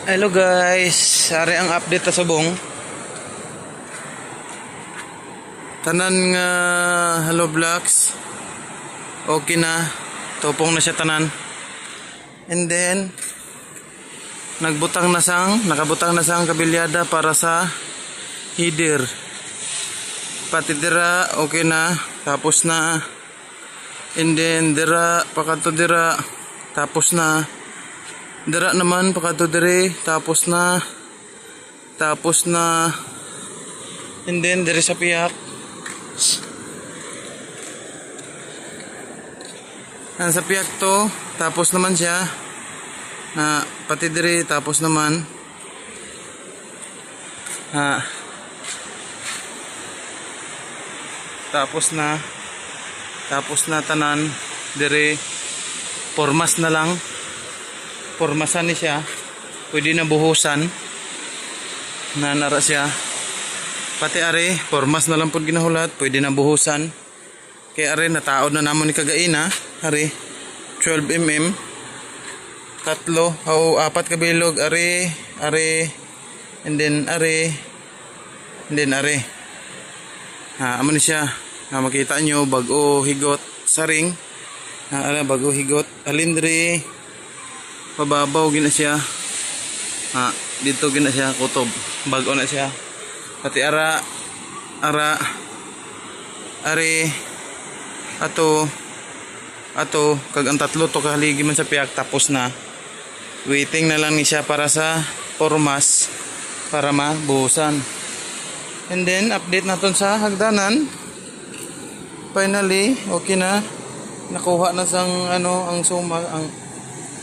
Hello guys, ari ang update ta subong. Tanan nga hello blocks. Okay na, tupong na siya tanan. And then nakabutang na sang kabilyada para sa header. Pati dira okay na, tapos na. And then dira pakato dira tapos na. Dira naman pakato dire tapos na. And then dire sa piyak. Sa piyak to tapos naman siya. Na pati dire tapos naman. Tapos na tanan dire formas na lang. Pormasan ni siya, pwede na buhusan na nara siya. Pati are formas na lang pud ginahulat, pwede na buhusan. Kaya are nataod na namon ni kagaina, are 12 mm tatlo o apat ka bilog, are and then are amo ni siya. Makita nyo bago higot sa ring, bago higot alindri pababaw gina siya. Dito gina siya kutob. Bago na siya. Pati are ato kag ang tatlo to kahaligi man sa piyak tapos na. Waiting na lang ni siya para sa formas para mabuhusan. And then update naton sa hagdanan. Finally, okay na. Nakuha na sang ang suma ang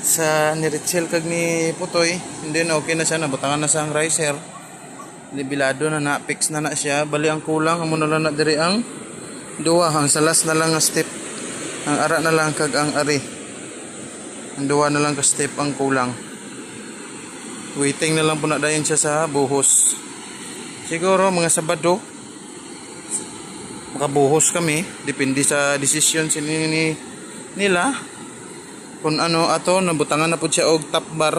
sa ni Richel kag ni Putoy. And then okay na siya, nabutangan na sa ang riser. Libilado na fix na siya. Bali ang kulang amo na lang na diri ang duwa, ang salas na lang nga step. Ang ara na lang kag ang ari. Ang duwa na lang ka step ang kulang. Waiting na lang po na dayon siya sa buhos. Siguro mga Sabado makabuhos kami, depende sa desisyon nila. Kung ato nabutangan na po siya og top bar.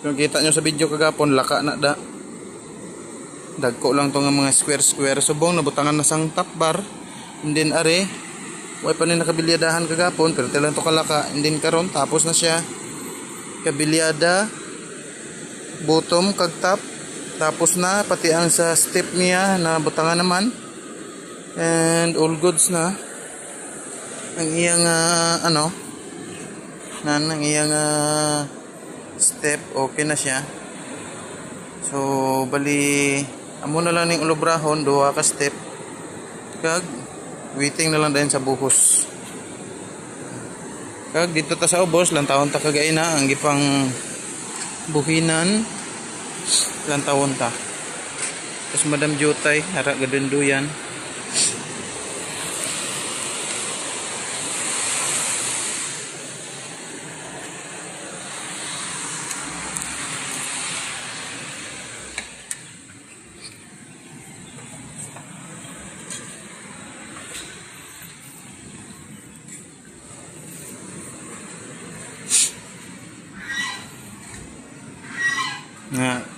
Kung kita nyo sa video kagapon, laka na da. Dagko lang to nga mga square subong nabutangan na sang top bar. And then are way pa ni nakabilyadahan kagapon pero lang to kalaka. And then karon tapos na siya. Kabilyada bottom kag top tapos na, pati ang sa step niya na butangan naman. And all goods na. Ang iyang ang iyang step okay na siya. So bali amo na lang ning ulobrahon, duha ka step kag waiting na lang dayon sa buhos. Kag dito ta sa ubos lang taon ta kagaina ang gipang buhinan lang taon ta. Tapos Madam Jutay hara gadunduyan.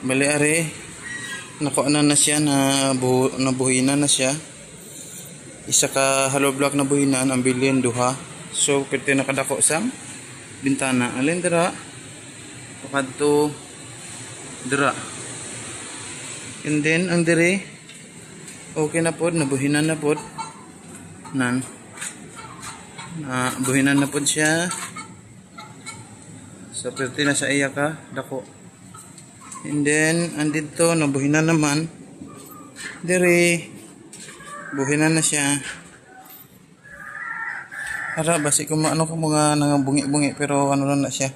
Bali are nakuha na siya nabuhinan na siya. Isa ka hollow block na buhinan ang bilin duha. So pwede nakadako sa bintana. Alin dira pakadto dira. And then ang dire okay na pod, nabuhinan na pod nan. Buhinan na pod siya. So pwede na sa iya ka dako. And then andito nabuhinan naman dire buhinan na siya. Ara basi ko maano ko mga nangabungi-bungi pero lang na siya.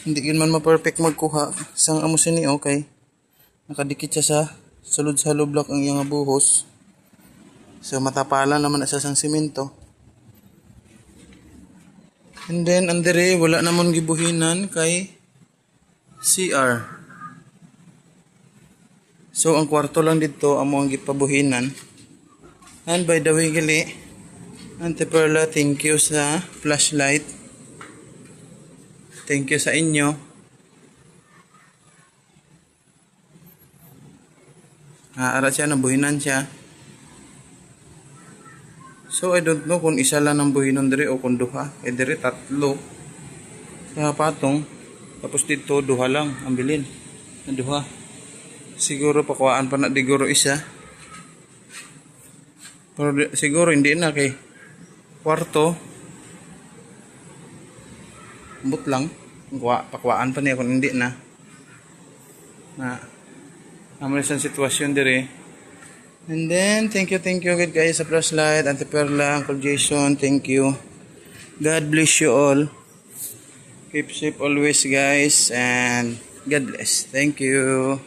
Hindi gid man ma-perfect magkuha sang amo sini okay. Nakadikit siya sa sulod sa hollow block ang iyang buhos. So matapalan naman na siya sang semento. And then andere wala namon gibuhinan kay CR. So ang kwarto lang dito amo ang gipabuhinan. And by the way gali, Ante Perla, thank you sa flashlight. Thank you sa inyo. Ara siya, nabuhinan siya. So I don't know kung isa lang ang buhinon dire o kung duha. Dire tatlo. Sa patong. Tapos dito duha lang ang bilin. Duha. Siguro pakuhaan pa na diguro isa. Pero siguro hindi na kay kwarto. Ambot lang. Pakuhaan pa niya kung hindi na. Amalis ang sitwasyon dire. And then, thank you good guys sa flashlight, Auntie Perla, Uncle Jason, thank you. God bless you all. Keep safe always guys, and God bless. Thank you.